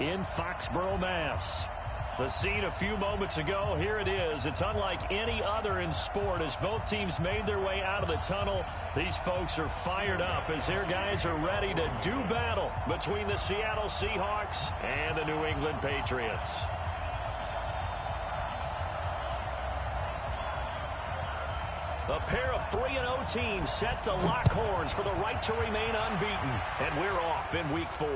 in Foxborough, Mass. The scene a few moments ago, here it is. It's unlike any other in sport as both teams made their way out of the tunnel. These folks are fired up as their guys are ready to do battle between the Seattle Seahawks and the New England Patriots. A pair of 3-0 teams set to lock horns for the right to remain unbeaten. And we're off in Week 4.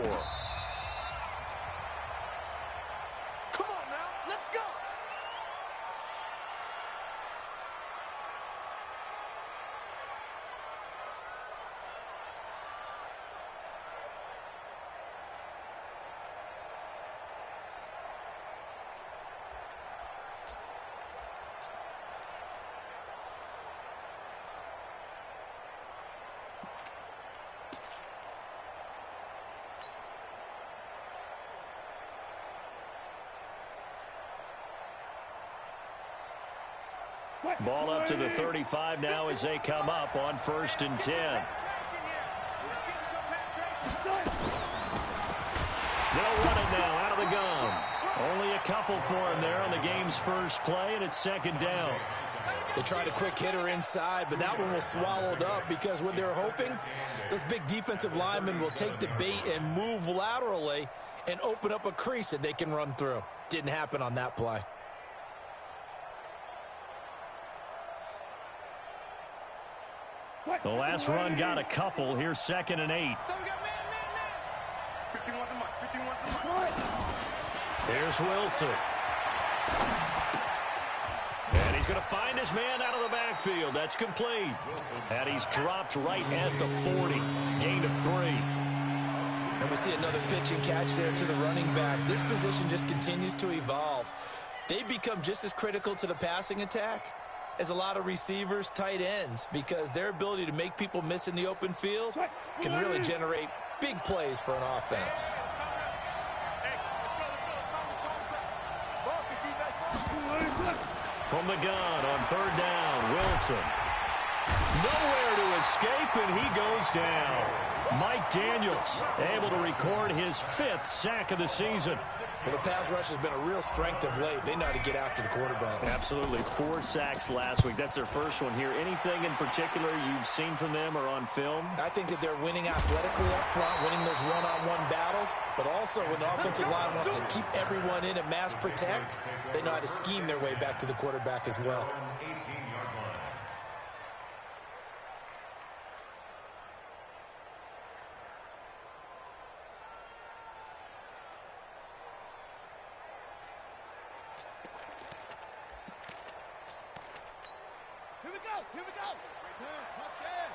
Ball up to the 35 now as they come up on 1st and 10. They'll run it now out of the gun. Only a couple for him there on the game's first play, and it's 2nd down. They tried a quick hitter inside, but that one was swallowed up because what they're hoping, those big defensive linemen will take the bait and move laterally and open up a crease that they can run through. Didn't happen on that play. The last run got a couple. Here's 2nd and 8. Here's Wilson. And he's going to find his man out of the backfield. That's complete. And he's dropped right at the 40. Gain of 3. And we see another pitch and catch there to the running back. This position just continues to evolve. They become just as critical to the passing attack as a lot of receivers, tight ends, because their ability to make people miss in the open field can really generate big plays for an offense. From the gun on 3rd down, Wilson. Nowhere to escape, and he goes down. Mike Daniels able to record his 5th sack of the season. Well, the pass rush has been a real strength of late. They know how to get after the quarterback. Absolutely. 4 sacks last week. That's their first one here. Anything in particular you've seen from them or on film? I think that they're winning athletically up front, winning those one-on-one battles, but also when the offensive line wants to keep everyone in and mass protect, they know how to scheme their way back to the quarterback as well. Here we go. Return, touchdown.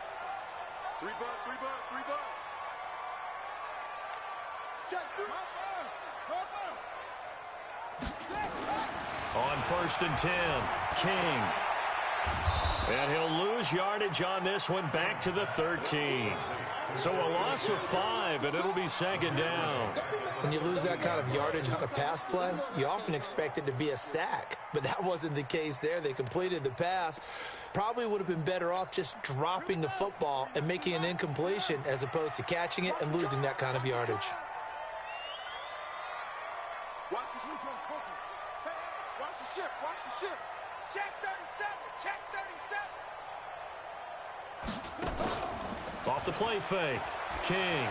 3 bucks. Check, on 1st and 10, King. And he'll lose yardage on this one back to the 13. So a loss of 5, and it'll be 2nd down. When you lose that kind of yardage on a pass play, you often expect it to be a sack. But that wasn't the case there. They completed the pass. Probably would have been better off just dropping the football and making an incompletion as opposed to catching it and losing that kind of yardage. Watch the ship. Hey, watch the ship. Check 37. Off the play fake. King.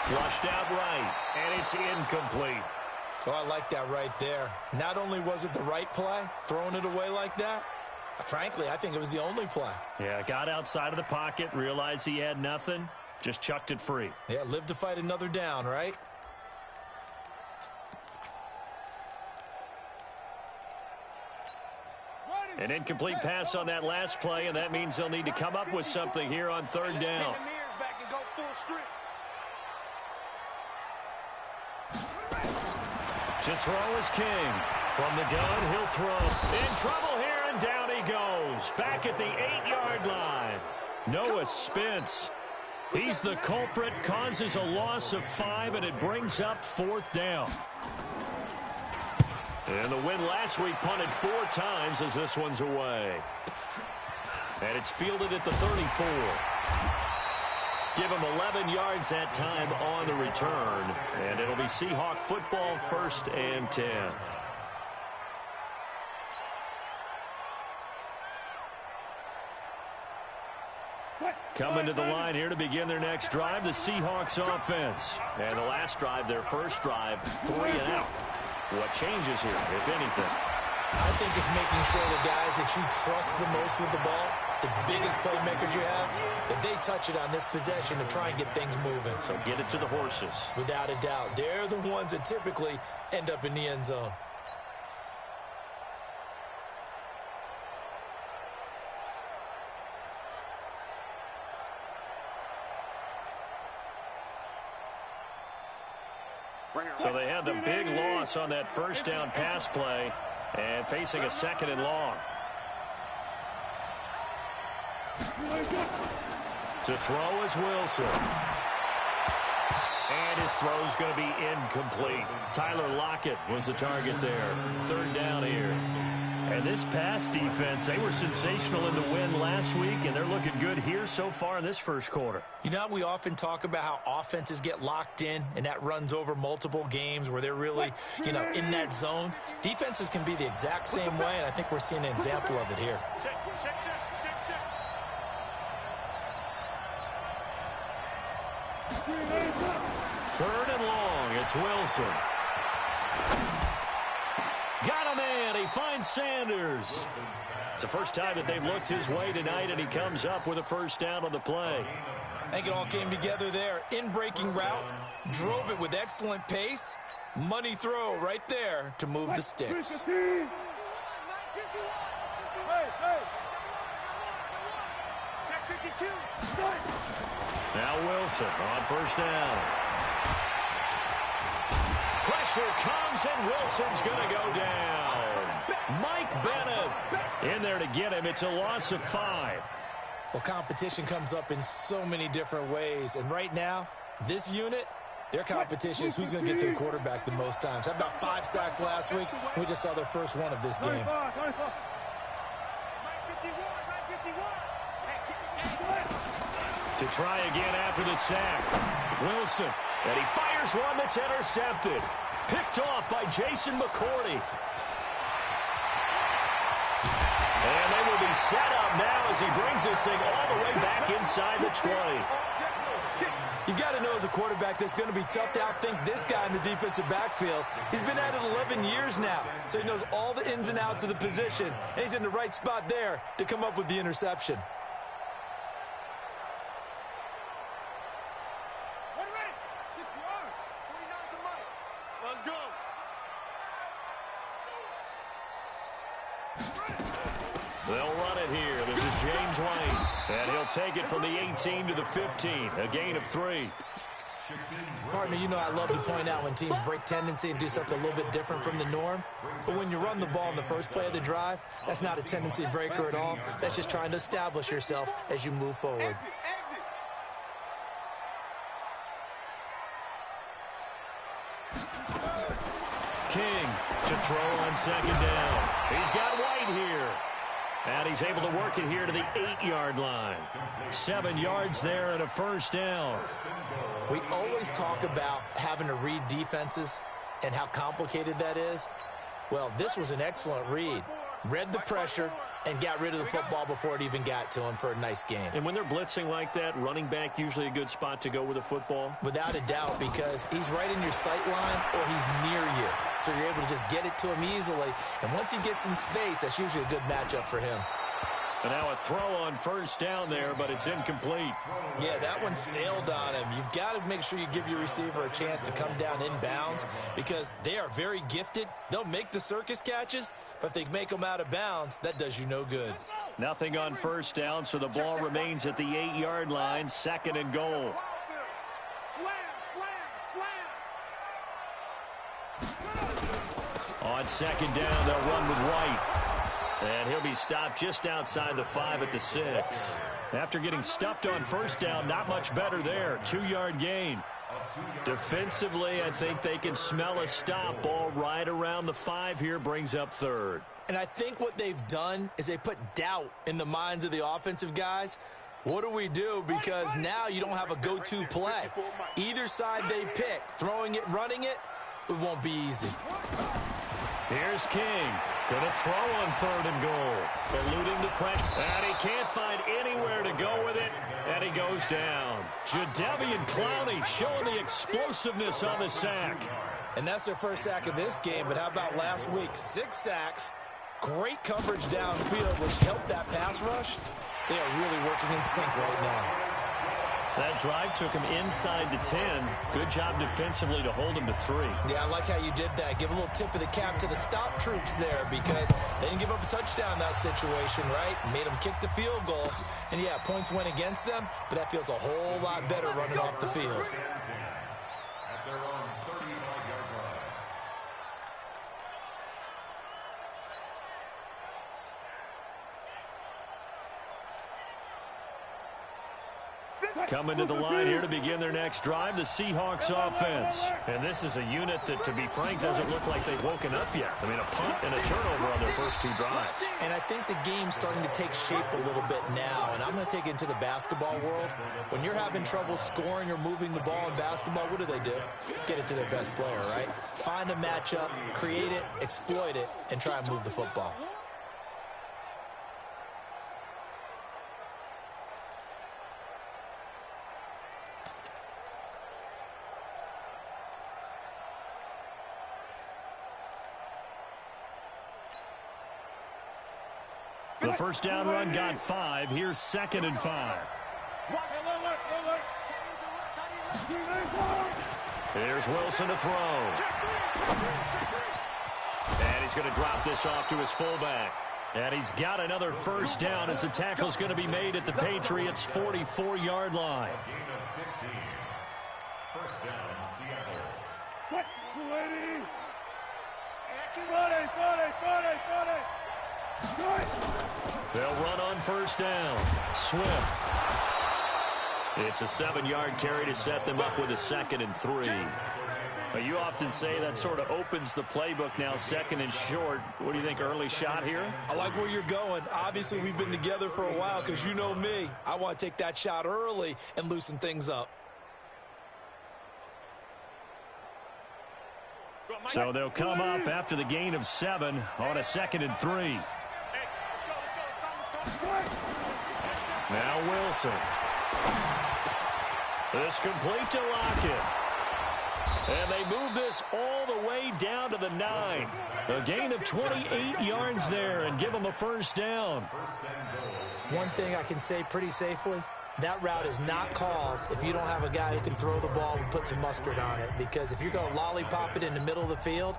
Flushed out right, and it's incomplete. Oh, I like that right there. Not only was it the right play, throwing it away like that, frankly, I think it was the only play. Yeah, got outside of the pocket, realized he had nothing, just chucked it free. Yeah, live to fight another down, right? An incomplete pass on that last play, and that means they'll need to come up with something here on 3rd down. To throw is King. From the gun, he'll throw. In trouble here, and down he goes. Back at the 8-yard line. Noah Spence. He's the culprit, causes a loss of 5, and it brings up 4th down. And the win last week punted 4 times as this one's away. And it's fielded at the 34. Give him 11 yards that time on the return. And it'll be Seahawk football, 1st and 10. Coming to the line here to begin their next drive, the Seahawks offense. And the last drive, their first drive, 3 and out. What changes here, if anything? I think it's making sure the guys that you trust the most with the ball, the biggest playmakers you have, that they touch it on this possession to try and get things moving. So get it to the horses. Without a doubt. They're the ones that typically end up in the end zone. So they had the big loss on that first down pass play and facing a 2nd and long. To throw is Wilson. And his throw is going to be incomplete. Tyler Lockett was the target there. 3rd down here. And this pass defense, they were sensational in the win last week, and they're looking good here so far in this first quarter. You know, we often talk about how offenses get locked in, and that runs over multiple games where they're really, in that zone. Defenses can be the exact same way, and I think we're seeing an example of it here. Third and long, it's Wilson. Got a man, he finds Sanders. It's the first time that they've looked his way tonight, and he comes up with a first down on the play. I think it all came together there. In-breaking route, drove it with excellent pace. Money throw right there to move the sticks. Now Wilson on first down. Pressure comes, and Wilson's going to go down. Mike Bennett in there to get him. It's a loss of 5. Well, competition comes up in so many different ways. And right now, this unit, their competition is who's going to get to the quarterback the most times. Had about 5 sacks last week. We just saw their first one of this game. To try again after the sack. Wilson, and he fires one that's intercepted. Picked off by Jason McCourty. And they will be set up now as he brings this thing all the way back inside the 20. You've got to know as a quarterback that's going to be tough to outthink this guy in the defensive backfield. He's been at it 11 years now, so he knows all the ins and outs of the position, and he's in the right spot there to come up with the interception. They'll run it here. This is James Wayne. And he'll take it from the 18 to the 15. A gain of 3. Partner, you know I love to point out when teams break tendency and do something a little bit different from the norm. But when you run the ball in the first play of the drive, that's not a tendency breaker at all. That's just trying to establish yourself as you move forward. King to throw on second down. He's got White here. And he's able to work it here to the 8-yard line. 7 yards there and a first down. We always talk about having to read defenses and how complicated that is. Well, this was an excellent read. Read the pressure and got rid of the football before it even got to him for a nice game. And when they're blitzing like that, running back usually a good spot to go with the football? Without a doubt, because he's right in your sight line or he's near you. So you're able to just get it to him easily. And once he gets in space, that's usually a good matchup for him. And now a throw on first down there, but it's incomplete. Yeah, that one sailed on him. You've got to make sure you give your receiver a chance to come down inbounds because they are very gifted. They'll make the circus catches, but if they make them out of bounds, that does you no good. Nothing on first down, so the ball remains at the 8-yard line, 2nd and goal. On second down, they'll run with White. And he'll be stopped just outside the 5 at the 6. After getting stuffed on first down, not much better there. 2-yard gain. Defensively, I think they can smell a stop. Ball right around the 5 here, brings up 3rd. And I think what they've done is they put doubt in the minds of the offensive guys. What do we do? Because now you don't have a go-to play. Either side they pick, throwing it, running it, it won't be easy. Here's King. Going to throw on 3rd and goal. Eluding the pressure. And he can't find anywhere to go with it. And he goes down. Jadeveon Clowney showing the explosiveness on the sack. And that's their first sack of this game. But how about last week? 6 sacks. Great coverage downfield, which helped that pass rush. They are really working in sync right now. That drive took him inside the 10. Good job defensively to hold him to 3. Yeah, I like how you did that. Give a little tip of the cap to the stop troops there because they didn't give up a touchdown in that situation, right? Made them kick the field goal. And, yeah, points went against them, but that feels a whole lot better running off the field. Coming to the line here to begin their next drive, the Seahawks offense. And this is a unit that, to be frank, doesn't look like they've woken up yet. I mean, a punt and a turnover on their first 2 drives. And I think the game's starting to take shape a little bit now. And I'm going to take it into the basketball world. When you're having trouble scoring or moving the ball in basketball, what do? Get it to their best player, right? Find a matchup, create it, exploit it, and try and move the football. The first down run got 5. Here's 2nd and 5. Here's Wilson to throw. And he's going to drop this off to his fullback. And he's got another first down as the tackle's going to be made at the Patriots' 44-yard line. First down, Seattle. They'll run on first down. Swift. It's a 7-yard carry to set them up with a 2nd and 3. But you often say that sort of opens the playbook now, 2nd and short. What do you think, early shot here? I like where you're going. Obviously, we've been together for a while because you know me. I want to take that shot early and loosen things up. So they'll come up after the gain of 7 on a 2nd and 3. Now Wilson. This complete to Lockett. And they move this all the way down to the 9. A gain of 28 yards there and give them a first down. One thing I can say pretty safely, that route is not called if you don't have a guy who can throw the ball and put some mustard on it. Because if you're going to lollipop it in the middle of the field,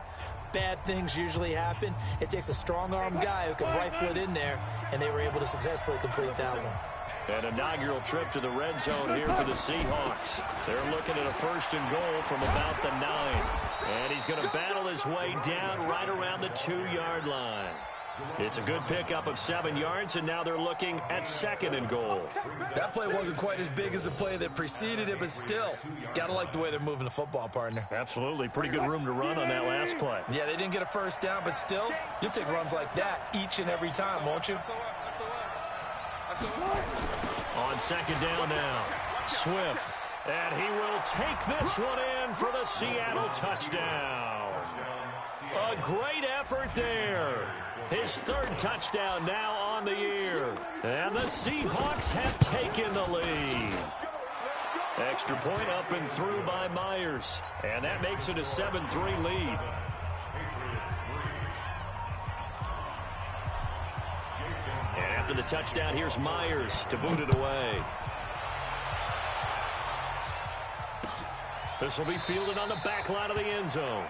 bad things usually happen. It takes a strong-arm guy who can rifle it in there, and they were able to successfully complete that one. An inaugural trip to the red zone here for the Seahawks. They're looking at a 1st and goal from about the 9. And he's going to battle his way down right around the 2-yard line. It's a good pickup of 7 yards, and now they're looking at 2nd and goal. That play wasn't quite as big as the play that preceded it, but still, got to like the way they're moving the football, partner. Absolutely. Pretty good room to run on that last play. Yeah, they didn't get a first down, but still, you'll take runs like that each and every time, won't you? On 2nd down now, Swift. And he will take this one in for the Seattle touchdown. A great effort there. His 3rd touchdown now on the year. And the Seahawks have taken the lead. Extra point up and through by Myers. And that makes it a 7-3 lead. And after the touchdown, here's Myers to boot it away. This will be fielded on the back line of the end zone.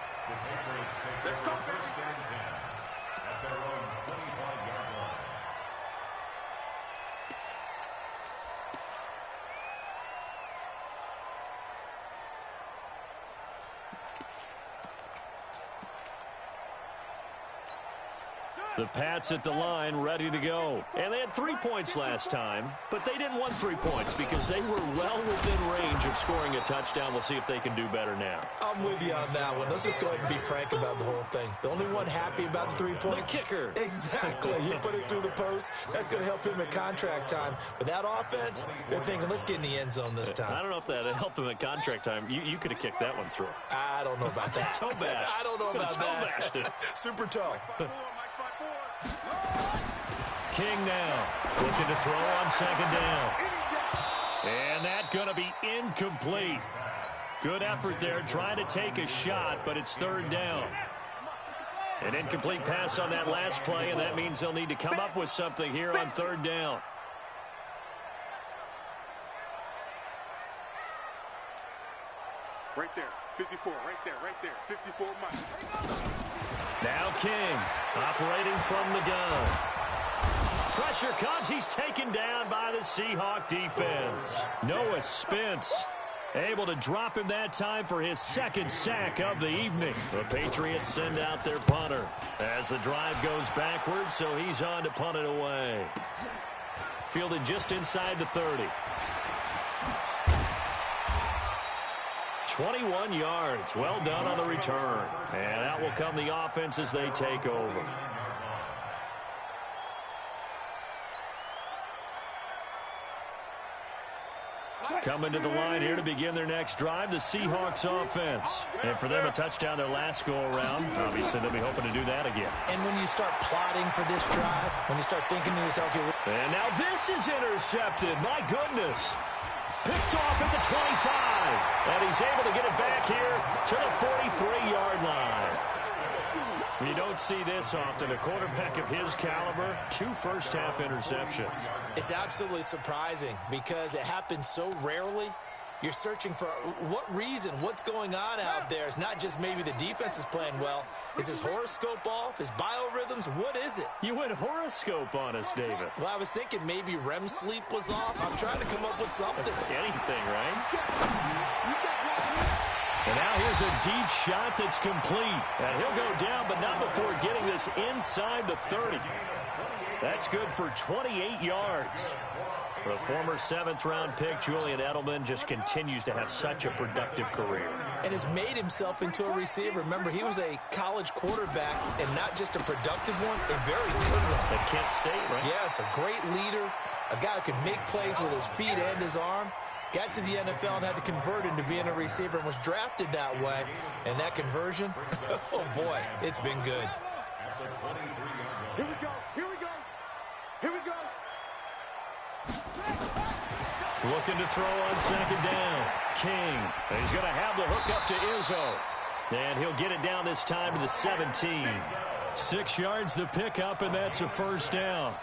The Pats at the line, ready to go. And they had 3 points last time, but they didn't want 3 points because they were well within range of scoring a touchdown. We'll see if they can do better now. I'm with you on that one. Let's just go ahead and be frank about the whole thing. The only one happy about the 3-point. The kicker. Exactly. He put it through the post. That's going to help him at contract time. But that offense, they're thinking, let's get in the end zone this time. I don't know if that helped him at contract time. You could have kicked that one through. I don't know about that. Toe bash. I don't know about that. Toe bashed it. Super toe. King now looking to throw on second down. And that's going to be incomplete. Good effort there trying to take a shot, but it's third down. An incomplete pass on that last play, and that means they'll need to come up with something here on third down. Right there, 54, right there, 54 Mike. Now King operating from the gun. Pressure comes. He's taken down by the Seahawk defense. Noah Spence able to drop him that time for his second sack of the evening. The Patriots send out their punter as the drive goes backwards, so he's on to punt it away. Fielded just inside the 30. 21 yards. Well done on the return. And out will come the offense as they take over. Coming to the line here to begin their next drive, the Seahawks offense. And for them, a touchdown their last go-around. Obviously, they'll be hoping to do that again. And when you start plotting for this drive, when you start thinking to yourself, okay, and now this is intercepted. My goodness. Picked off at the 25. And he's able to get it back here to the 43-yard line. You don't see this often. A quarterback of his caliber, 2 first-half interceptions. It's absolutely surprising because it happens so rarely. You're searching for what reason, what's going on out there. It's not just maybe the defense is playing well. Is his horoscope off? His biorhythms? What is it? You went horoscope on us, David. Well, I was thinking maybe REM sleep was off. I'm trying to come up with something. Anything, right? And now here's a deep shot that's complete. And he'll go down, but not before getting this inside the 30. That's good for 28 yards. The former 7th-round pick, Julian Edelman, just continues to have such a productive career. And has made himself into a receiver. Remember, he was a college quarterback, and not just a productive one, a very good one. At Kent State, right? Yes, a great leader, a guy who can make plays with his feet and his arm. Got to the NFL and had to convert into being a receiver and was drafted that way. And that conversion, oh boy, it's been good. Here we go, here we go, here we go. Looking to throw on second down. King. And he's going to have the hook up to Izzo. And he'll get it down this time to the 17. 6 yards the pickup, and that's a first down.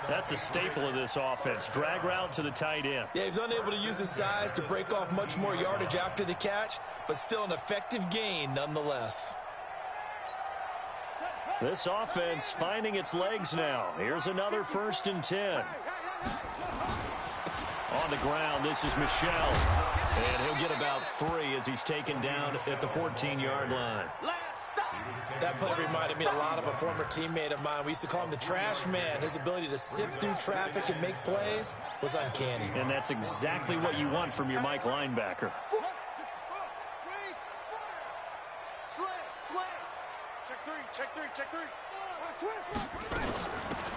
That's a staple of this offense. Drag route to the tight end. Yeah, he's unable to use his size to break off much more yardage after the catch, but still an effective gain nonetheless. This offense finding its legs now. Here's another 1st and 10. On the ground, this is Michel. And he'll get about 3 as he's taken down at the 14-yard line. That play reminded me a lot of a former teammate of mine. We used to call him the trash man. His ability to sift through traffic and make plays was uncanny. And that's exactly what you want from your Mike linebacker. Check three.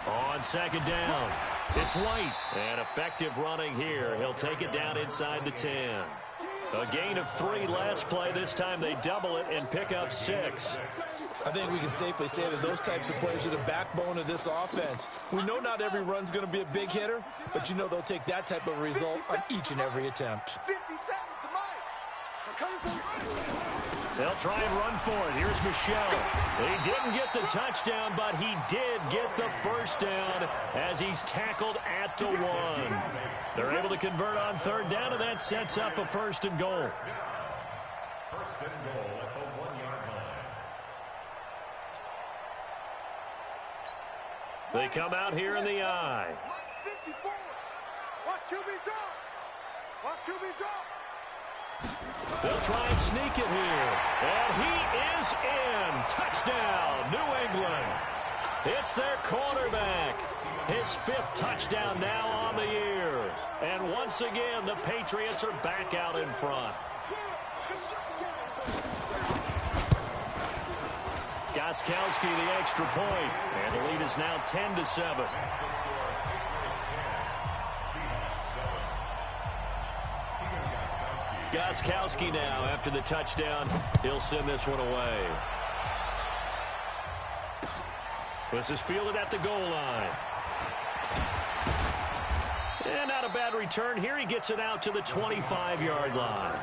On second down, it's White. And effective running here. He'll take it down inside the 10. A gain of 3 last play. This time they double it and pick up 6. I think we can safely say that those types of plays are the backbone of this offense. We know not every run's going to be a big hitter, but you know they'll take that type of result on each and every attempt. 50 seconds to Mike. They'll try and run for it. Here's Michel. He didn't get the touchdown, but he did get the first down as he's tackled at the 1. They're able to convert on third down, and that sets up a 1st and goal. First and goal at the 1-yard line. They come out here in the I. 54. Watch QB drop. Watch QB drop. They'll try and sneak it here. And he is in. Touchdown, New England. It's their quarterback. His 5th touchdown now on the year. And once again, the Patriots are back out in front. Gostkowski the extra point. And the lead is now 10-7. Gostkowski now after the touchdown. He'll send this one away. This is fielded at the goal line. And not a bad return here. He gets it out to the 25-yard line.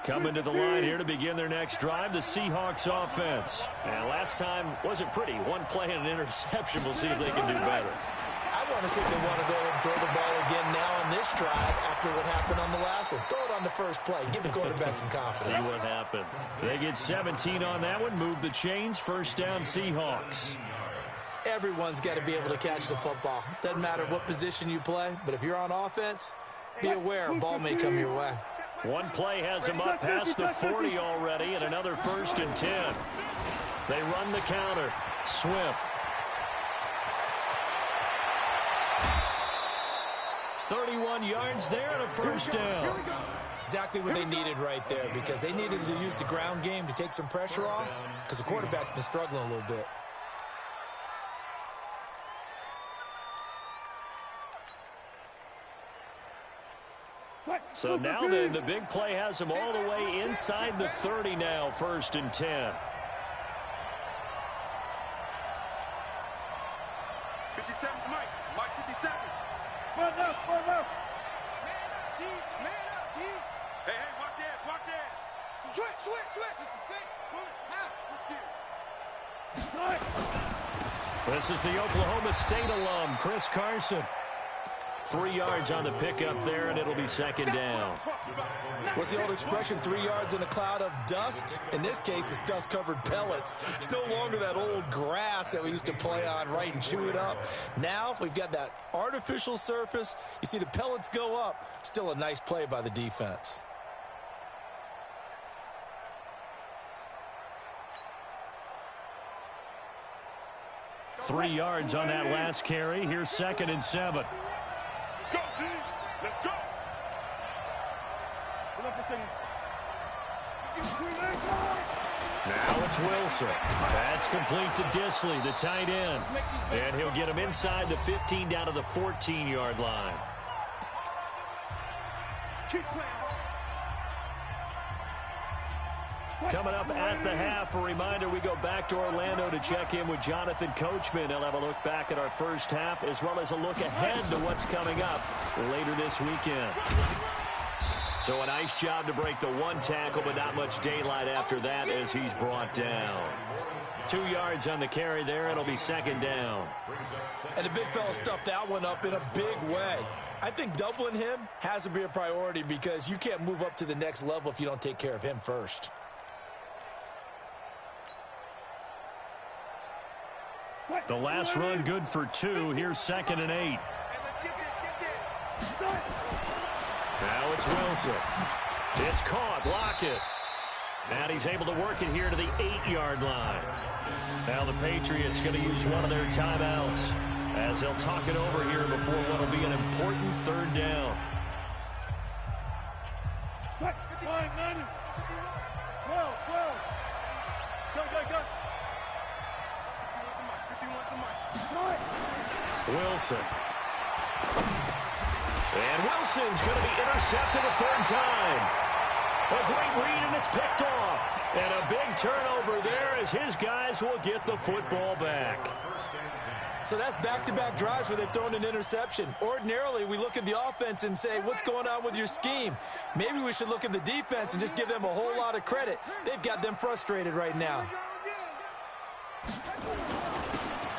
Coming to the line here to begin their next drive, the Seahawks offense. And last time wasn't pretty. One play and an interception. We'll see if they can do better. I want to see if they want to go ahead and throw the ball again now on this drive after what happened on the last one. Throw it on the first play. Give the quarterback some confidence. See what happens. They get 17 on that one. Move the chains. First down, Seahawks. Everyone's got to be able to catch the football. Doesn't matter what position you play, but if you're on offense, be aware a ball may come your way. One play has him up past the 40 already, and another 1st and 10. They run the counter. Swift. 31 yards there and a first down. Exactly what they needed right there, because they needed to use the ground game to take some pressure off, because the quarterback's been struggling a little bit. So now then, the big play has him all the way inside the 30 now, 1st and 10. 57, Mike. Mike 57. Man up, man up. Man up, D. Man up, D. Hey, watch it, watch it. Switch. It's the 6. Pull it. Now, switch gears. This is the Oklahoma State alum, Chris Carson. 3 yards on the pickup there, and it'll be 2nd down. What's the old expression, 3 yards in a cloud of dust? In this case, it's dust-covered pellets. It's no longer that old grass that we used to play on, right, and chew it up. Now we've got that artificial surface. You see the pellets go up. Still a nice play by the defense. Three yards on that last carry. Here's 2nd and 7. Let's go, D. Let's go. Now it's Wilson. That's complete to Disley, the tight end. And he'll get him inside the 15 down to the 14-yard line. Keep playing. Coming up at the half, a reminder, we go back to Orlando to check in with Jonathan Coachman. He'll have a look back at our first half as well as a look ahead to what's coming up later this weekend. So a nice job to break the one tackle, but not much daylight after that as he's brought down. 2 yards on the carry there. It'll be 2nd down. And the big fella stuffed that one up in a big way. I think doubling him has to be a priority because you can't move up to the next level if you don't take care of him first. The last run good for 2. Here's 2nd and 8. Now it's Wilson. It's caught. Lockett. And he's able to work it here to the 8-yard line. Now the Patriots going to use one of their timeouts as they'll talk it over here before what will be an important 3rd down. Wilson. And Wilson's going to be intercepted a 3rd time. A great read, and it's picked off. And a big turnover there as his guys will get the football back. So that's back-to-back drives where they've thrown an interception. Ordinarily, we look at the offense and say, what's going on with your scheme? Maybe we should look at the defense and just give them a whole lot of credit. They've got them frustrated right now.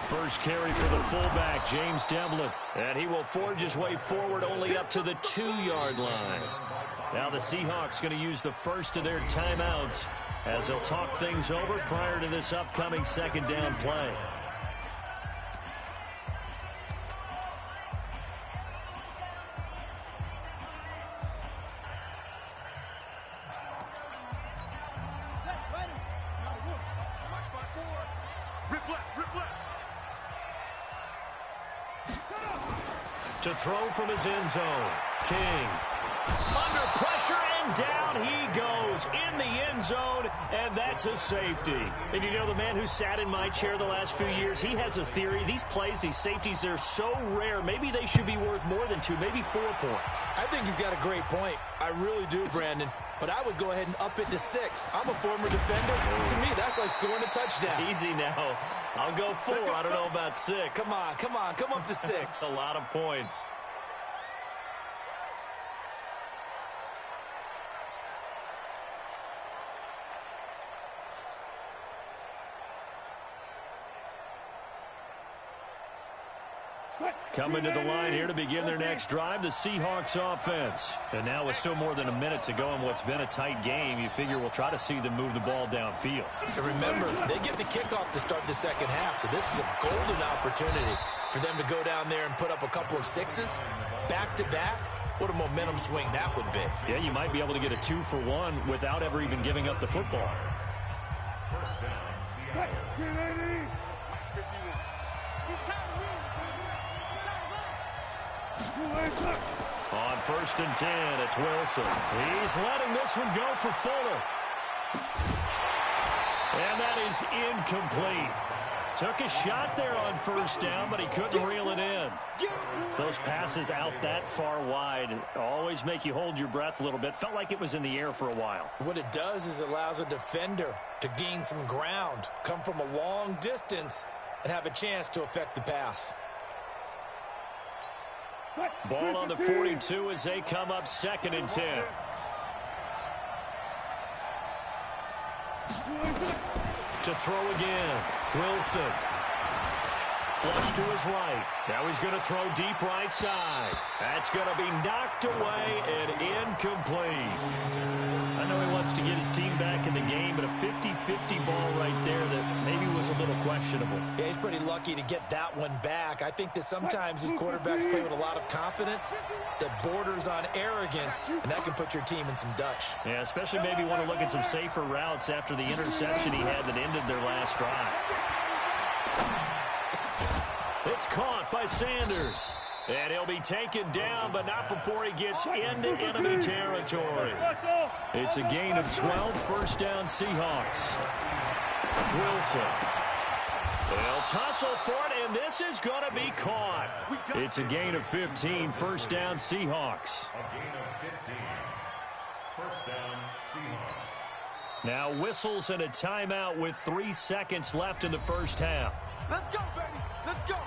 First carry for the fullback, James Devlin. And he will forge his way forward only up to the 2-yard line. Now the Seahawks going to use the first of their timeouts as they'll talk things over prior to this upcoming 2nd down play. To throw from his end zone. King. Under pressure, and down he goes in the end zone, and that's a safety. And you know, the man who sat in my chair the last few years, he has a theory. These plays, these safeties, they're so rare. Maybe they should be worth more than 2, maybe 4 points. I think he's got a great point. I really do, Brandon. But I would go ahead and up it to 6. I'm a former defender. To me, that's like scoring a touchdown. Easy now. I'll go 4. I don't know about 6. Come on. Come up to 6. A lot of points. Coming to the line here to begin their next drive, the Seahawks offense. And now with still more than a minute to go in what's been a tight game, you figure we'll try to see them move the ball downfield. And remember, they get the kickoff to start the second half, so this is a golden opportunity for them to go down there and put up a couple of 6s back-to-back. What a momentum swing that would be. Yeah, you might be able to get a 2-for-1 without ever even giving up the football. First down, Seattle. On 1st and 10, it's Wilson. He's letting this one go for Fuller. And that is incomplete. Took a shot there on 1st down, but he couldn't reel it in. Those passes out that far wide always make you hold your breath a little bit. Felt like it was in the air for a while. What it does is it allows a defender to gain some ground, come from a long distance, and have a chance to affect the pass. Ball on the 42 as they come up 2nd and 10. To throw again. Wilson. Flush to his right. Now he's going to throw deep right side. That's going to be knocked away and incomplete. I know he wants to get his team back in the game, but a 50-50 ball right there that maybe was a little questionable. Yeah, he's pretty lucky to get that one back. I think that sometimes these quarterbacks play with a lot of confidence that borders on arrogance, and that can put your team in some Dutch. Yeah, especially maybe want to look at some safer routes after the interception he had that ended their last drive. It's caught by Sanders. And he'll be taken down, but not before he gets into enemy territory. It's a gain of 12, 1st down Seahawks. Wilson. They'll tussle for it, and this is going to be caught. It's a gain of 15, 1st down Seahawks. A gain of 15. First down, Seahawks. Now whistles and a timeout with 3 seconds left in the 1st half. Let's go, baby. Let's go.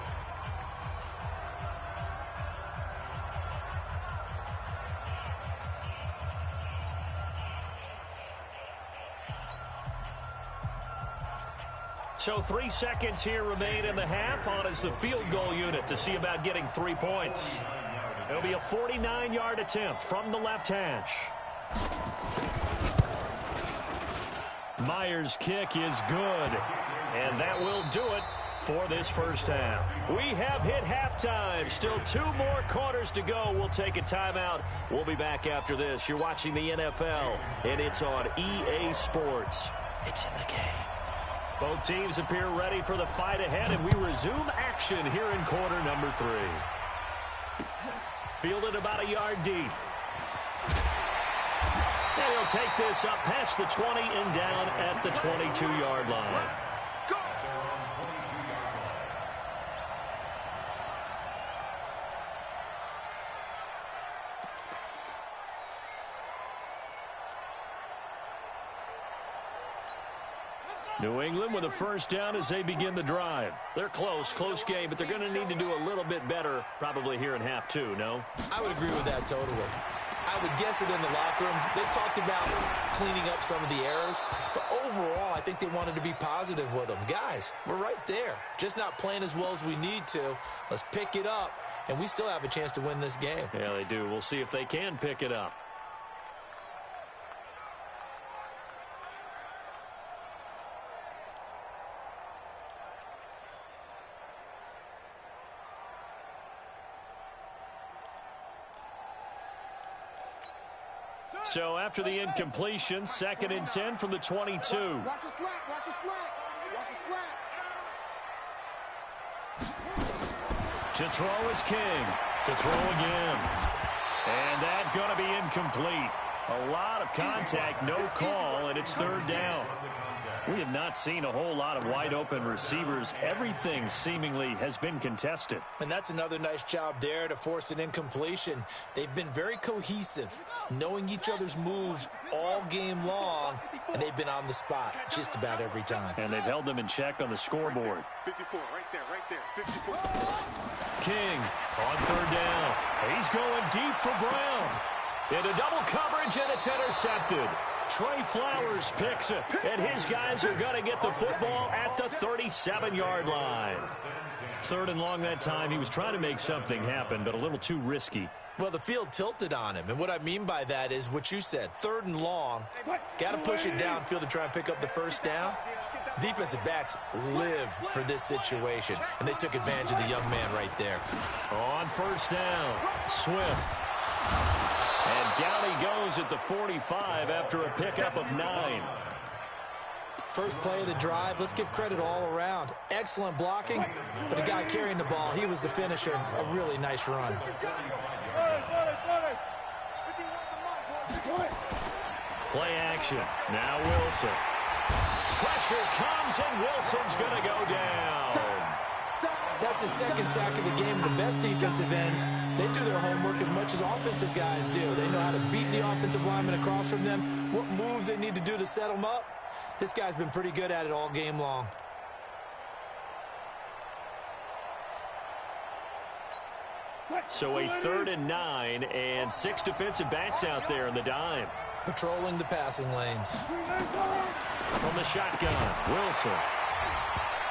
So 3 seconds here remain in the half. On is the field goal unit to see about getting 3 points. It'll be a 49-yard attempt from the left hash. Myers' kick is good. And that will do it for this 1st half. We have hit halftime. Still 2 more quarters to go. We'll take a timeout. We'll be back after this. You're watching the NFL, and it's on EA Sports. It's in the game. Both teams appear ready for the fight ahead, and we resume action here in quarter number 3. Fielded about a yard deep. And he'll take this up past the 20 and down at the 22-yard line. New England with a 1st down as they begin the drive. They're close game, but they're going to need to do a little bit better probably here in half 2, no? I would agree with that totally. I would guess it in the locker room. They talked about cleaning up some of the errors, but overall, I think they wanted to be positive with them. Guys, we're right there. Just not playing as well as we need to. Let's pick it up, and we still have a chance to win this game. Yeah, they do. We'll see if they can pick it up. So after the incompletion, 2nd and 10 from the 22. Watch a slack. Watch a slack. Watch a slack. To throw is King. To throw again. And that's going to be incomplete. A lot of contact, no call, and it's third down. We have not seen a whole lot of wide-open receivers. Everything seemingly has been contested. And that's another nice job there to force an incompletion. They've been very cohesive, knowing each other's moves all game long, and they've been on the spot just about every time. And they've held them in check on the scoreboard. 54, right there, 54. King on third down. He's going deep for Brown. Into double coverage, and it's intercepted. Trey Flowers picks it, and his guys are going to get the football at the 37-yard line. Third and long that time. He was trying to make something happen, but a little too risky. Well, the field tilted on him, and what I mean by that is what you said, third and long. Got to push it downfield to try and pick up the first down. Defensive backs live for this situation, and they took advantage of the young man right there. On first down, Swift. And down he goes at the 45 after a pickup of 9. First play of the drive, let's give credit all around. Excellent blocking, but the guy carrying the ball, he was the finisher. A really nice run. Play action. Now Wilson. Pressure comes, and Wilson's going to go down. That's the second sack of the game. The best defensive ends, they do their homework as much as offensive guys do. They know how to beat the offensive lineman across from them, what moves they need to do to set them up. This guy's been pretty good at it all game long. So a 3rd and 9, and 6 defensive backs out there in the dime. Patrolling the passing lanes. From the shotgun, Wilson.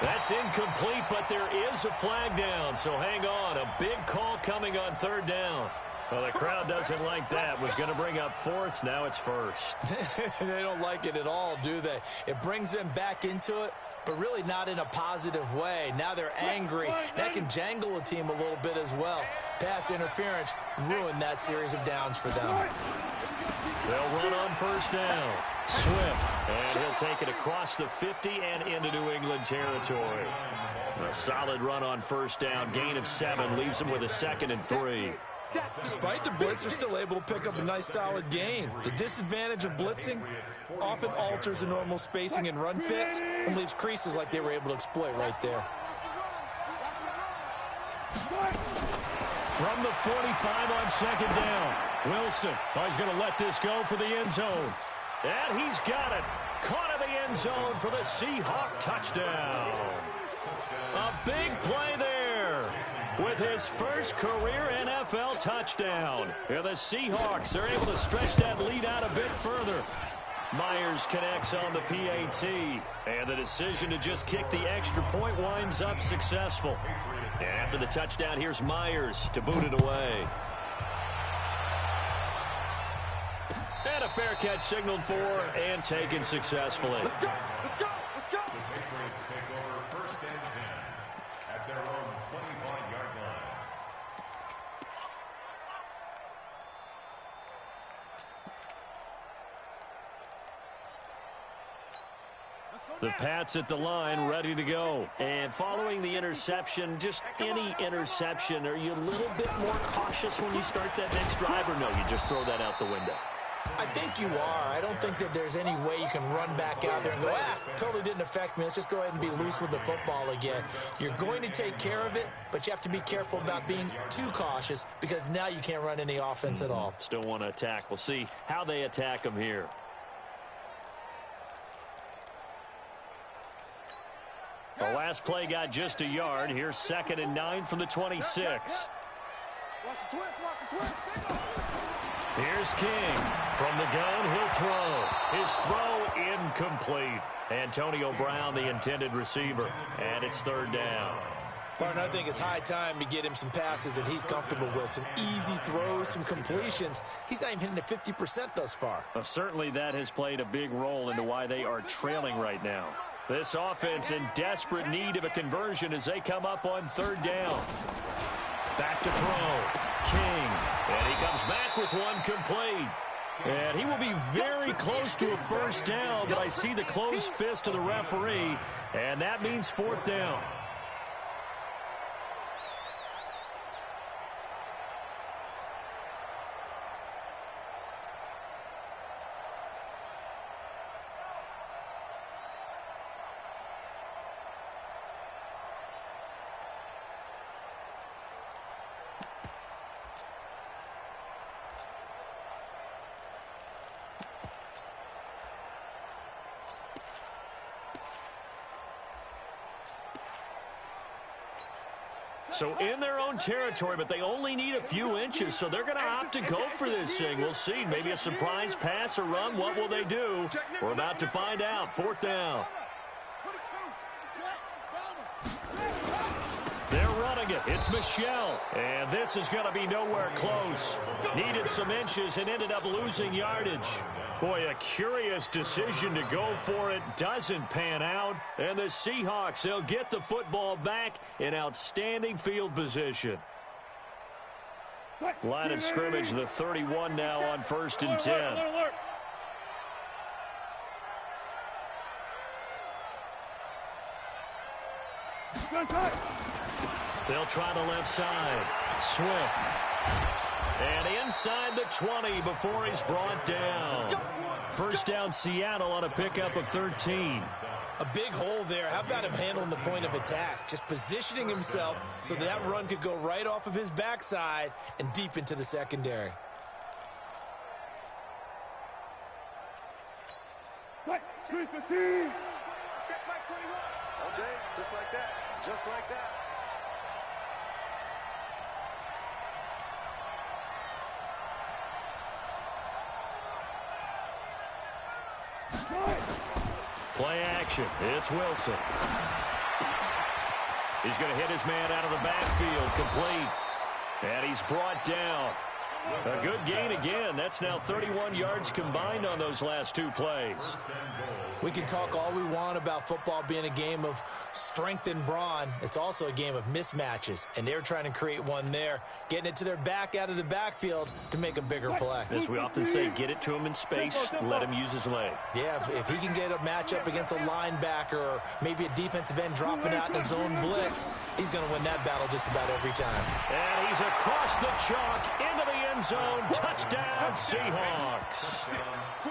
That's incomplete, but there is a flag down, so hang on. A big call coming on 3rd down. Well, the crowd doesn't like that. Was going to bring up 4th. Now it's 1st. They don't like it at all, do they? It brings them back into it, but really not in a positive way. Now they're angry. That can jangle a team a little bit as well. Pass interference ruined that series of downs for them. They'll run on first down. Swift, and he'll take it across the 50 and into New England territory. A solid run on first down. Gain of 7 leaves him with a 2nd and 3. Despite the blitz, they're still able to pick up a nice, solid gain. The disadvantage of blitzing often alters the normal spacing and run fits and leaves creases like they were able to exploit right there. From the 45 on 2nd down. Wilson, he's going to let this go for the end zone. And he's got it. Caught in the end zone for the Seahawk touchdown. A big play there with his first career NFL touchdown. Here the Seahawks are able to stretch that lead out a bit further. Myers connects on the PAT, and the decision to just kick the extra point winds up successful. And after the touchdown, here's Myers to boot it away. And a fair catch signaled for and taken successfully. Let's go, let's go, let's go. The Patriots take over 1st and 10 at their own 25-yard line. The Pats at the line, ready to go. And following the interception, just any interception, are you a little bit more cautious when you start that next drive, or no, you just throw that out the window? I think you are. I don't think that there's any way you can run back out there and go, totally didn't affect me. Let's just go ahead and be loose with the football again. You're going to take care of it, but you have to be careful about being too cautious because now you can't run any offense at all. Still want to attack. We'll see how they attack them here. The last play got just a yard. Here's 2nd and 9 from the 26. Watch the twist, watch the twist. Here's King. From the gun, he'll throw. His throw incomplete. Antonio Brown, the intended receiver. And it's 3rd down. Martin, I think it's high time to get him some passes that he's comfortable with. Some easy throws, some completions. He's not even hitting the 50% thus far. Well, certainly that has played a big role into why they are trailing right now. This offense in desperate need of a conversion as they come up on 3rd down. Back to throw. King. And he comes back with one complete. And he will be very close to a 1st down, but I see the closed fist of the referee, and that means 4th down. So in their own territory, but they only need a few inches, so they're going to opt to go for this thing. We'll see. Maybe a surprise pass or run. What will they do? We're about to find out. 4th down. They're running it. It's Michelle. And this is going to be nowhere close. Needed some inches and ended up losing yardage. Boy, a curious decision to go for it. Doesn't pan out. And the Seahawks, they'll get the football back in outstanding field position. Line of scrimmage, the 31 now on 1st and 10. They'll try the left side. Swift. And inside the 20 before he's brought down. 1st down Seattle on a pickup of 13. A big hole there. How about him handling the point of attack? Just positioning himself so that run could go right off of his backside and deep into the secondary. Check back 21. All day, just like that. Just like that. Play action. It's Wilson. He's going to hit his man out of the backfield. Complete. And he's brought down. A good gain again. That's now 31 yards combined on those last 2 plays. We can talk all we want about football being a game of strength and brawn. It's also a game of mismatches, and they're trying to create one there, getting it to their back out of the backfield to make a bigger play. As we often say, get it to him in space, let him use his leg. Yeah, if he can get a matchup against a linebacker or maybe a defensive end dropping out in a zone blitz, he's going to win that battle just about every time. And he's across the chalk into the end zone. Touchdown, Seahawks.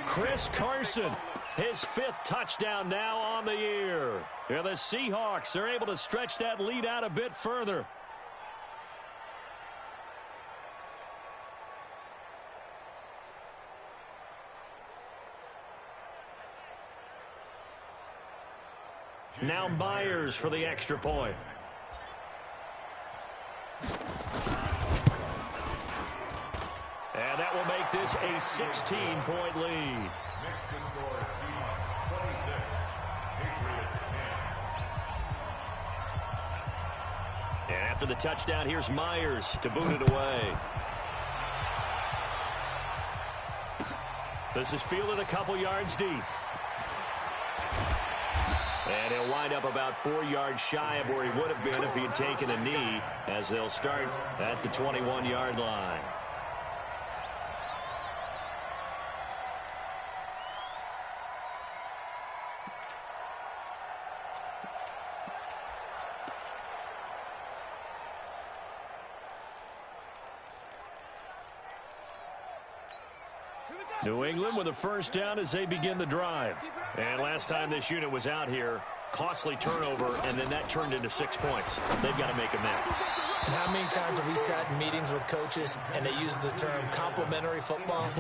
Chris Carson. His 5th touchdown now on the year. And the Seahawks are able to stretch that lead out a bit further. Now Myers for the extra point. And that will make this a 16-point lead. Next to score, Seahawks 26, Patriots 10. And after the touchdown, here's Myers to boot it away. This is fielded a couple yards deep. And he'll wind up about 4 yards shy of where he would have been if he had taken a knee, as they'll start at the 21-yard line. New England with a 1st down as they begin the drive. And last time this unit was out here, costly turnover, and then that turned into 6 points. They've got to make amends. And how many times have we sat in meetings with coaches and they use the term complementary football?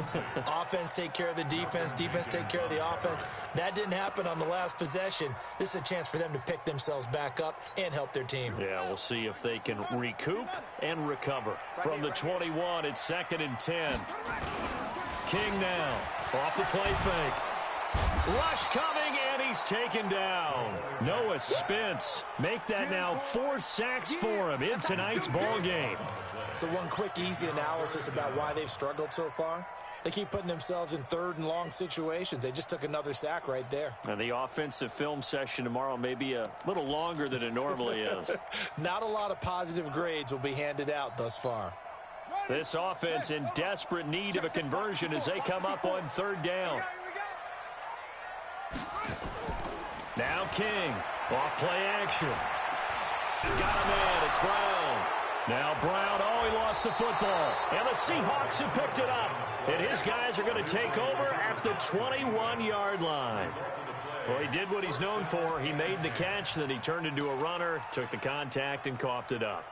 Offense take care of the defense, defense take care of the offense. That didn't happen on the last possession. This is a chance for them to pick themselves back up and help their team. Yeah, we'll see if they can recoup and recover. From the 21, it's 2nd and 10. King now, off the play fake. Rush coming, and he's taken down. Noah Spence make that now 4 sacks for him in tonight's ball game. So one quick, easy analysis about why they've struggled so far. They keep putting themselves in 3rd and long situations. They just took another sack right there. And the offensive film session tomorrow may be a little longer than it normally is. Not a lot of positive grades will be handed out thus far. This offense in desperate need of a conversion as they come up on 3rd down. Now King, off play action. Got him in, it's Brown. Now Brown, oh, he lost the football. And the Seahawks have picked it up. And his guys are going to take over at the 21-yard line. Well, he did what he's known for. He made the catch, then he turned into a runner, took the contact, and coughed it up.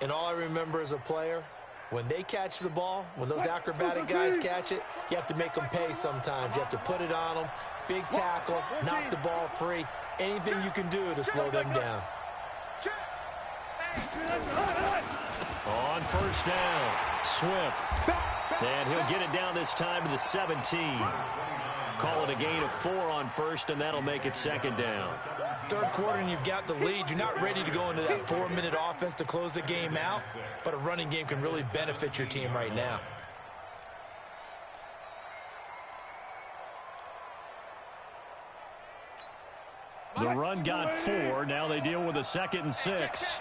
And all I remember as a player, when they catch the ball, when those acrobatic guys catch it, you have to make them pay sometimes. You have to put it on them, big tackle, knock the ball free, anything you can do to slow them down. On first down, Swift. And he'll get it down this time to the 17. Call it a gain of 4 on first, and that'll make it second down. Third quarter, and you've got the lead. You're not ready to go into that 4-minute offense to close the game out, but a running game can really benefit your team right now. The run got 4. Now they deal with a 2nd and 6.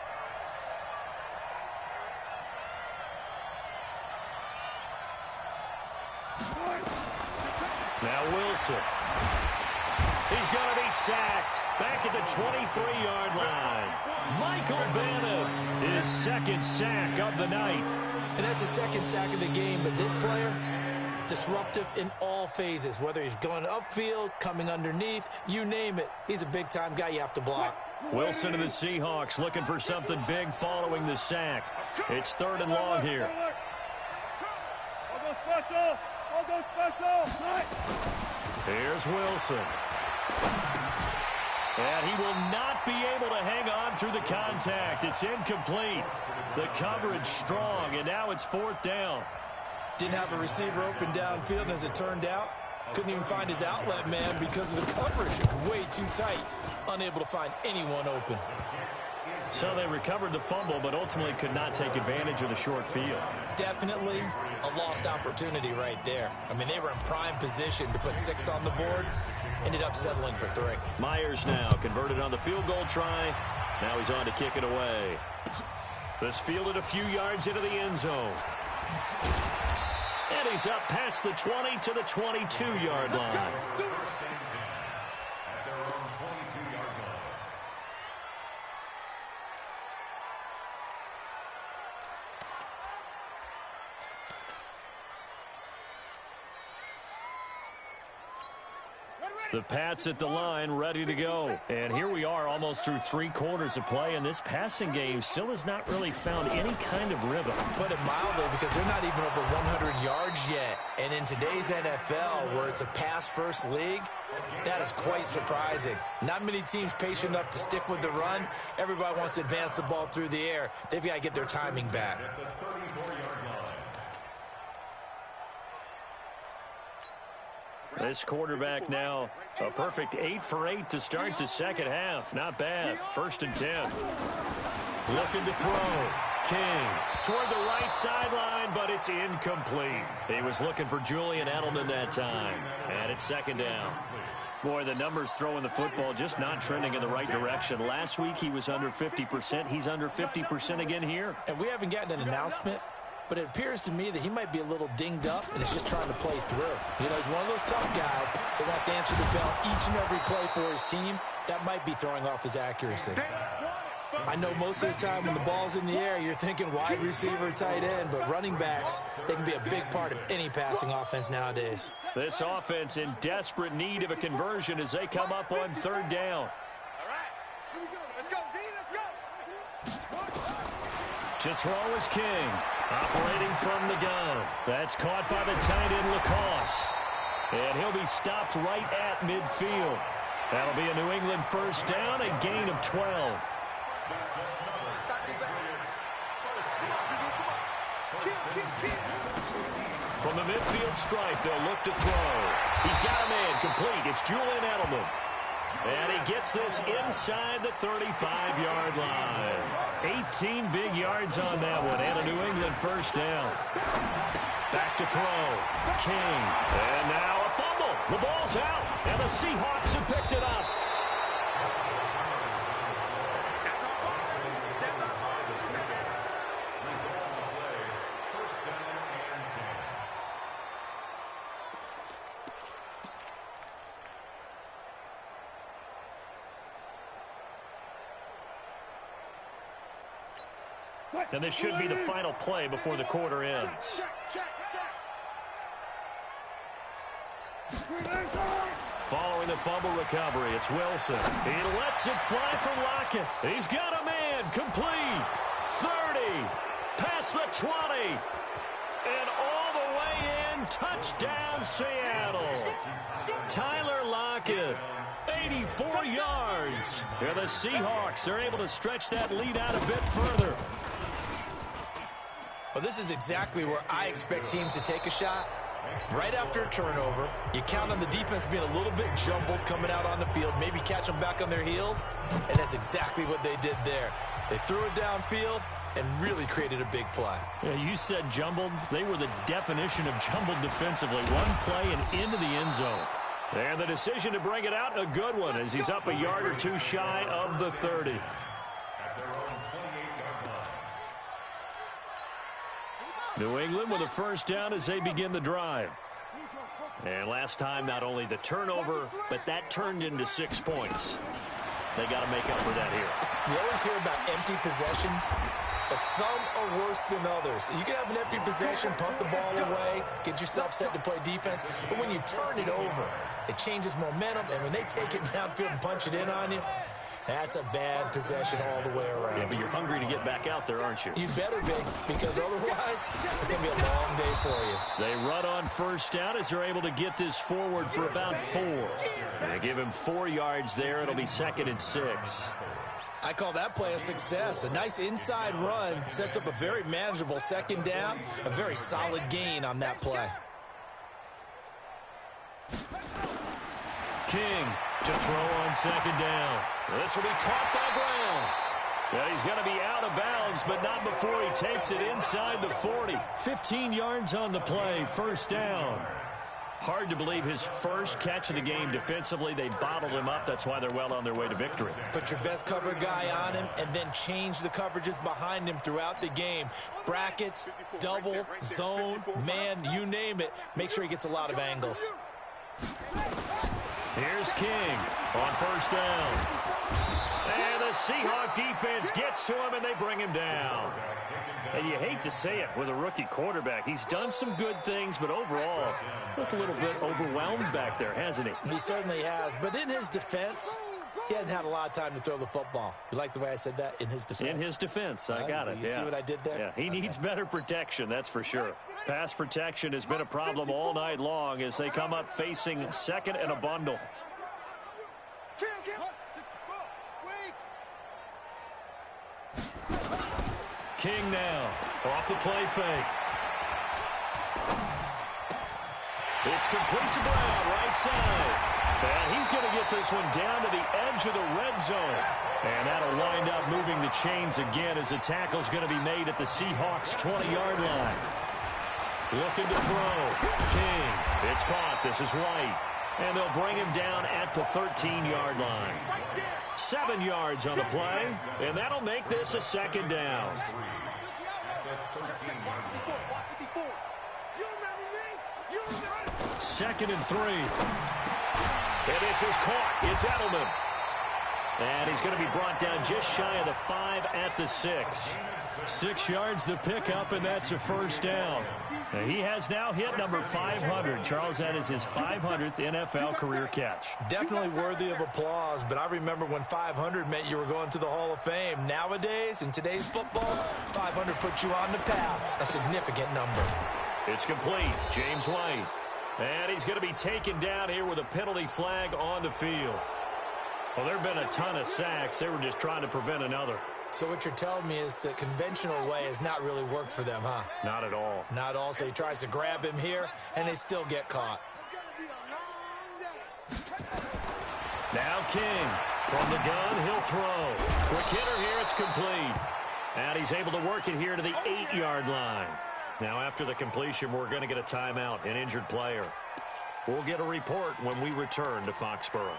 Now Wilson. He's going to be sacked. Back at the 23-yard line. Michael Bannon, his 2nd sack of the night. And that's the 2nd sack of the game, but this player, disruptive in all phases, whether he's going upfield, coming underneath, you name it. He's a big-time guy you have to block. Wilson to the Seahawks looking for something big following the sack. It's 3rd and long here. Here's Wilson. And he will not be able to hang on through the contact. It's incomplete. The coverage strong, and now it's 4th down. Didn't have a receiver open downfield, and as it turned out, couldn't even find his outlet man because of the coverage. Way too tight. Unable to find anyone open. So they recovered the fumble, but ultimately could not take advantage of the short field. Definitely a lost opportunity right there. I mean, they were in prime position to put 6 on the board. Ended up settling for 3. Myers now converted on the field goal try. Now he's on to kick it away. This fielded a few yards into the end zone. And he's up past the 20 to the 22-yard line. The Pats at the line, ready to go. And here we are almost through 3 quarters of play, and this passing game still has not really found any kind of rhythm. Put it mildly, because they're not even over 100 yards yet. And in today's NFL, where it's a pass-first league, that is quite surprising. Not many teams patient enough to stick with the run. Everybody wants to advance the ball through the air. They've got to get their timing back. This quarterback now a perfect 8 for 8 to start the second half. Not bad. 1st and 10. Looking to throw. King toward the right sideline, but it's incomplete. He was looking for Julian Edelman that time. And it's 2nd down. Boy, the numbers throwing the football just not trending in the right direction. Last week he was under 50%. He's under 50% again here. And we haven't gotten an announcement, but it appears to me that he might be a little dinged up and is just trying to play through. You know, he's one of those tough guys that wants to answer the bell each and every play for his team. That might be throwing off his accuracy. I know most of the time when the ball's in the air, you're thinking wide receiver, tight end, but running backs, they can be a big part of any passing offense nowadays. This offense in desperate need of a conversion as they come up on 3rd down. All right. Here we go. Let's go, D. Let's go. To throw is King. Operating from the gun. That's caught by the tight end, Lacoste. And he'll be stopped right at midfield. That'll be a New England 1st down, a gain of 12. From the midfield stripe, they'll look to throw. He's got a man complete. It's Julian Edelman. And he gets this inside the 35-yard line. 18 big yards on that one, and a New England 1st down. Back to throw. King. And now a fumble. The ball's out, and the Seahawks have picked it up. And this should be the final play before the quarter ends. Following the fumble recovery, it's Wilson. He lets it fly for Lockett. He's got a man complete. 30, past the 20, and all the way in. Touchdown, Seattle. Tyler Lockett. 84 yards. And the Seahawks are able to stretch that lead out a bit further. Well, this is exactly where I expect teams to take a shot. Right after a turnover, you count on the defense being a little bit jumbled coming out on the field, maybe catch them back on their heels, and that's exactly what they did there. They threw it downfield and really created a big play. Yeah, you said jumbled. They were the definition of jumbled defensively. One play and into the end zone. And the decision to bring it out, a good one, as he's up a yard or two shy of the 30. New England with a first down as they begin the drive. And last time, not only the turnover, but that turned into 6 points. They got to make up for that here. You always hear about empty possessions, but some are worse than others. You can have an empty possession, punt the ball away, get yourself set to play defense, but when you turn it over, it changes momentum, and when they take it downfield and punch it in on you, that's a bad possession all the way around. Yeah, but you're hungry to get back out there, aren't you? You better be, because otherwise, it's going to be a long day for you. They run on first down as they're able to get this forward for about 4. They give him 4 yards there. It'll be 2nd and 6. I call that play a success. A nice inside run sets up a very manageable second down, a very solid gain on that play. King to throw on second down. This will be caught by Brown. Yeah, he's going to be out of bounds, but not before he takes it inside the 40. 15 yards on the play, first down. Hard to believe his first catch of the game defensively. They bottled him up. That's why they're well on their way to victory. Put your best cover guy on him and then change the coverages behind him throughout the game. Brackets, double, zone, man, you name it. Make sure he gets a lot of angles. Here's King on first down. And the Seahawk defense gets to him, and they bring him down. And you hate to say it with a rookie quarterback. He's done some good things, but overall, looked a little bit overwhelmed back there, hasn't he? He certainly has. But in his defense, he hasn't had a lot of time to throw the football. You like the way I said that? In his defense? In his defense. I got it. You see what I did there? Yeah, he needs better protection, that's for sure. Pass protection has been a problem all night long as they come up facing 2nd and a bundle. King now off the play fake. It's complete to Brown, right side. And he's going to get this one down to the edge of the red zone. And that'll wind up moving the chains again as the tackle's going to be made at the Seahawks' 20-yard line. Looking to throw. King. It's caught. This is White. And they'll bring him down at the 13-yard line. 7 yards on the play. And that'll make this a second down. 2nd and 3. And this is caught. It's Edelman. And he's going to be brought down just shy of the 5 at the 6. 6 yards the pickup, and that's a first down. And he has now hit number 500. Charles, that is his 500th NFL career catch. Definitely worthy of applause, but I remember when 500 meant you were going to the Hall of Fame. Nowadays, in today's football, 500 puts you on the path, a significant number. It's complete. James White. And he's going to be taken down here with a penalty flag on the field. Well, there have been a ton of sacks. They were just trying to prevent another. So what you're telling me is the conventional way has not really worked for them, huh? Not at all. Not all. So he tries to grab him here, and they still get caught. Now King. From the gun, he'll throw. Quick hitter here. It's complete. And he's able to work it here to the 8-yard line. Now, after the completion, we're going to get a timeout, an injured player. We'll get a report when we return to Foxborough.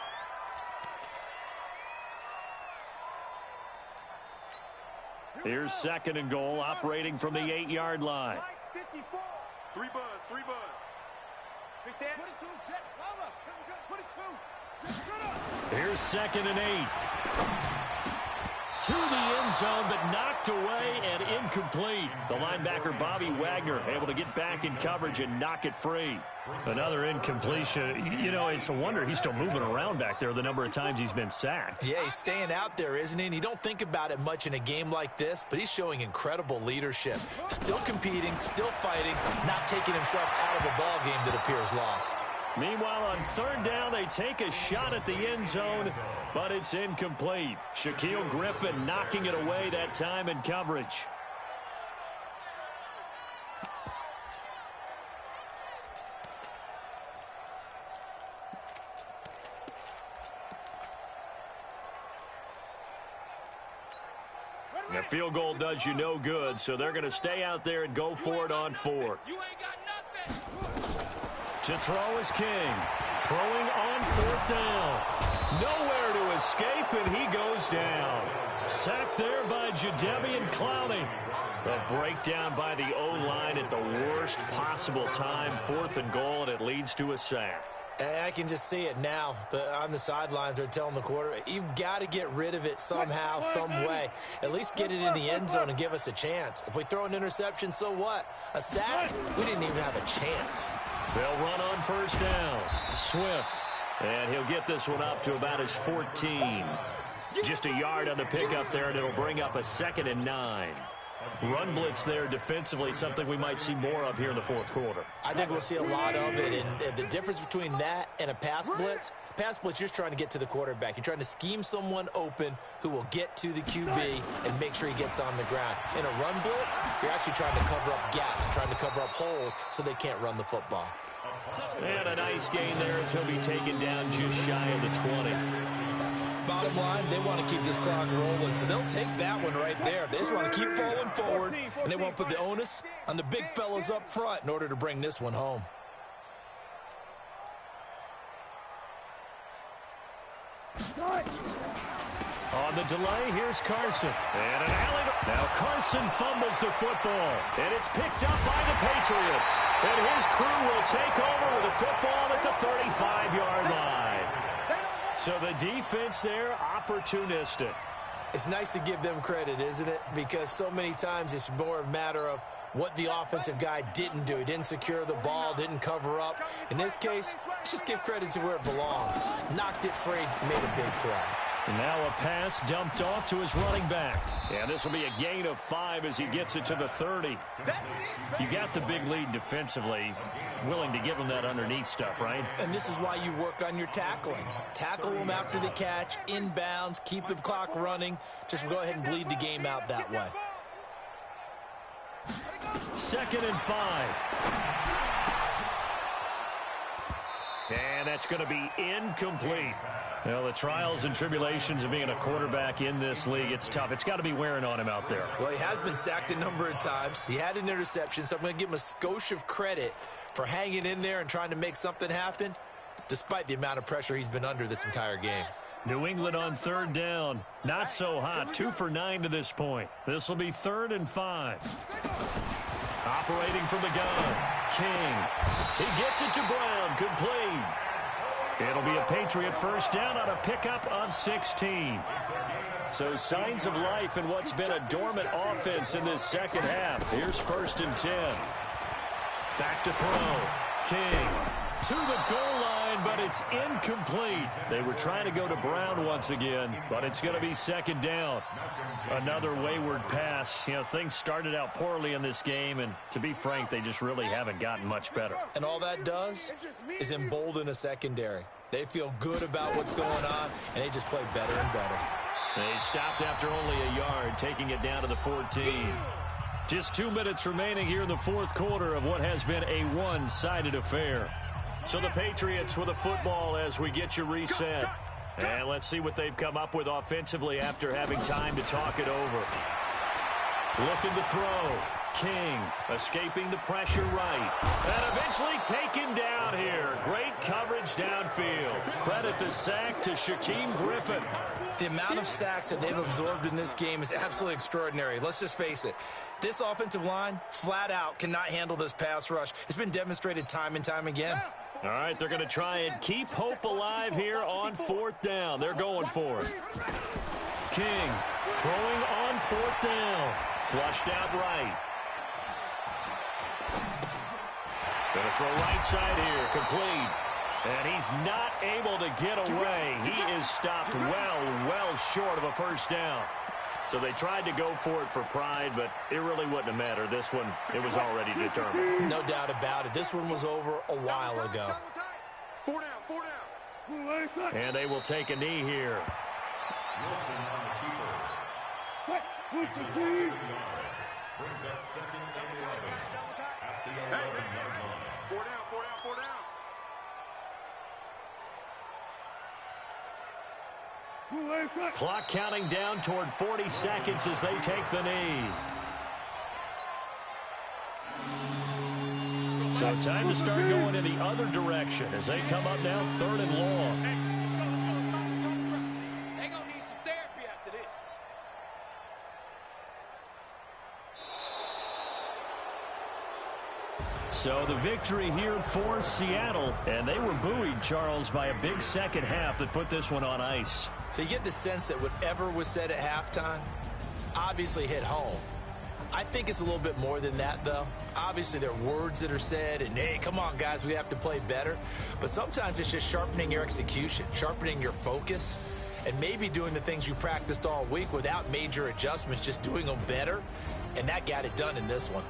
Here's 2nd and goal, operating from the 8-yard line. 3 buzz, 3 buzz. Pick that. 22, Here's 2nd and 8. To the end zone, but knocked away and incomplete. The linebacker, Bobby Wagner, able to get back in coverage and knock it free. Another incompletion. You know, it's a wonder he's still moving around back there the number of times he's been sacked. Yeah, he's staying out there, isn't he? And you don't think about it much in a game like this, but he's showing incredible leadership. Still competing, still fighting, not taking himself out of a ball game that appears lost. Meanwhile, on 3rd down, they take a shot at the end zone, but it's incomplete. Shaquille Griffin knocking it away that time in coverage. A field goal does you no good, so they're going to stay out there and go for it on fourth. To throw is King. Throwing on fourth down. Nowhere to escape, and he goes down. Sacked there by Jadeveon Clowney. A breakdown by the O-line at the worst possible time. 4th and goal, and it leads to a sack. And I can just see it now. On the sidelines, they're telling the quarterback, you've got to get rid of it somehow, some way. At least get it in the end zone and give us a chance. If we throw an interception, so what? A sack? We didn't even have a chance. They'll run on first down. Swift. And he'll get this one up to about his 14. Just a yard on the pickup there, and it'll bring up a 2nd and 9. Run blitz there defensively, something we might see more of here in the fourth quarter. I think we'll see a lot of it, and the difference between that and a pass blitz, you're just trying to get to the quarterback. You're trying to scheme someone open who will get to the QB and make sure he gets on the ground. In a run blitz, you're actually trying to cover up gaps, trying to cover up holes so they can't run the football. And a nice gain there as he'll be taken down just shy of the 20. Bottom line, they want to keep this clock rolling, so they'll take that one right there. They just want to keep falling forward, and they want to put the onus on the big fellas up front in order to bring this one home. On the delay, here's Carson. And an alley. Now Carson fumbles the football, and it's picked up by the Patriots. And his crew will take over with the football at the 35-yard line. So the defense there, opportunistic. It's nice to give them credit, isn't it? Because so many times it's more a matter of what the offensive guy didn't do. He didn't secure the ball, didn't cover up. In this case, let's just give credit to where it belongs. Knocked it free, made a big play. And now a pass dumped off to his running back. And this will be a gain of 5 as he gets it to the 30. You got the big lead defensively. Willing to give him that underneath stuff, right? And this is why you work on your tackling. Tackle them after the catch, inbounds, keep the clock running. Just go ahead and bleed the game out that way. 2nd and 5. And that's going to be incomplete. Well, the trials and tribulations of being a quarterback in this league, it's tough. It's got to be wearing on him out there. Well, he has been sacked a number of times. He had an interception, so I'm going to give him a skosh of credit for hanging in there and trying to make something happen, despite the amount of pressure he's been under this entire game. New England on 3rd down. Not so hot. 2 for 9 to this point. This will be 3rd and 5. Operating from the gun. King. He gets it to Brown. Complete. It'll be a Patriot first down on a pickup of 16. So signs of life in what's been a dormant offense in this second half. Here's 1st and 10. Back to throw. King to the goal line, but it's incomplete. They were trying to go to Brown once again, but it's going to be 2nd down. Another wayward pass. You know, things started out poorly in this game, and to be frank, they just really haven't gotten much better. And all that does is embolden a secondary. They feel good about what's going on, and they just play better and better. They stopped after only a yard, taking it down to the 14. Just 2 minutes remaining here in the fourth quarter of what has been a one-sided affair. So the Patriots with a football as we get you reset. And let's see what they've come up with offensively after having time to talk it over. Looking to throw. King escaping the pressure right. And eventually taken down here. Great coverage downfield. Credit the sack to Shaquem Griffin. The amount of sacks that they've absorbed in this game is absolutely extraordinary. Let's just face it. This offensive line, flat out, cannot handle this pass rush. It's been demonstrated time and time again. All right, they're going to try and keep hope alive here on 4th down. They're going for it. King throwing on 4th down. Flushed out right. Going to throw right side here. Complete. And he's not able to get away. He is stopped well short of a first down. So they tried to go for it for pride, but it really wouldn't have mattered. This one, it was already determined. No doubt about it. This one was over a while ago. 4 down. And they will take a knee here. Wilson on the keeper. What's the key? Brings up 2nd and 11 at the 11-yard line. 4 down. Clock counting down toward 40 seconds as they take the knee. So time to start going in the other direction as they come up now 3rd and long. They're going to need some therapy after this. So the victory here for Seattle, and they were buoyed, Charles, by a big second half that put this one on ice. So you get the sense that whatever was said at halftime obviously hit home. I think it's a little bit more than that, though. Obviously, there are words that are said, and, hey, come on, guys, we have to play better. But sometimes it's just sharpening your execution, sharpening your focus, and maybe doing the things you practiced all week without major adjustments, just doing them better, and that got it done in this one.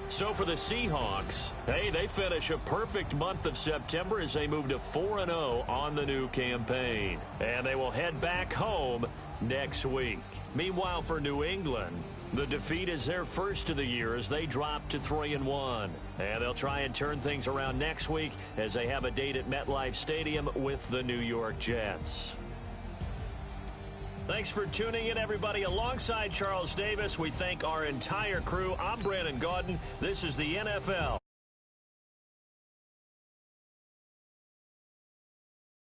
So for the Seahawks, hey, they finish a perfect month of September as they move to 4-0 on the new campaign. And they will head back home next week. Meanwhile, for New England, the defeat is their first of the year as they drop to 3-1. And they'll try and turn things around next week as they have a date at MetLife Stadium with the New York Jets. Thanks for tuning in, everybody. Alongside Charles Davis, we thank our entire crew. I'm Brandon Gaudin. This is the NFL.